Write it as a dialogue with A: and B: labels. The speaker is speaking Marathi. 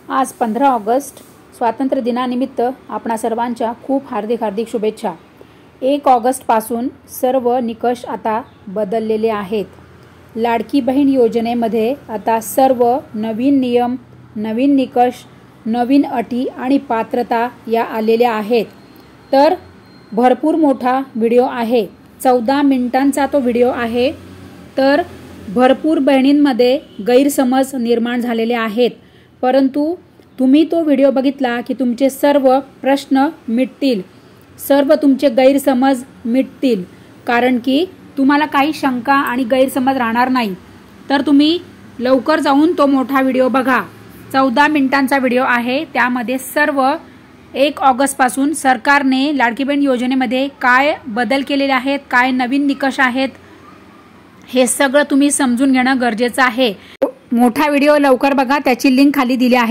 A: आज 15 ऑगस्ट स्वातंत्र्य दिनानिमित्त आपणा सर्वांच्या खूप हार्दिक शुभेच्छा। 1 ऑगस्टपासून सर्व निकष आता बदललेले आहेत। लाडकी बहीण योजनेमध्ये आता सर्व नवीन नियम, नवीन निकष, नवीन अटी आणि पात्रता या आलेल्या आहेत। तर भरपूर मोठा व्हिडिओ आहे, 14 मिनिटांचा तो व्हिडिओ आहे। तर भरपूर बहिणींमध्ये गैरसमज निर्माण झालेले आहेत, परंतु तुम्ही तो व्हिडिओ बघितला की तुमचे सर्व प्रश्न मिटतील, सर्व तुमचे गैरसमज मिटतील, कारण की तुम्हाला काही शंका आणि गैरसमज राहणार नाही। तर तुम्ही लवकर जाऊन तो मोठा व्हिडिओ बघा। 14 मिनिटांचा व्हिडिओ आहे, त्यामध्ये सर्व 1 ऑगस्टपासून सरकारने लाडकी बहीण योजनेमध्ये काय बदल केलेले आहेत, काय नवीन निकष आहेत, हे सगळं तुम्ही समजून घेणं गरजेचं आहे। मोठा व्हिडिओ लवकर बघा, त्याची लिंक खाली दिली आहे।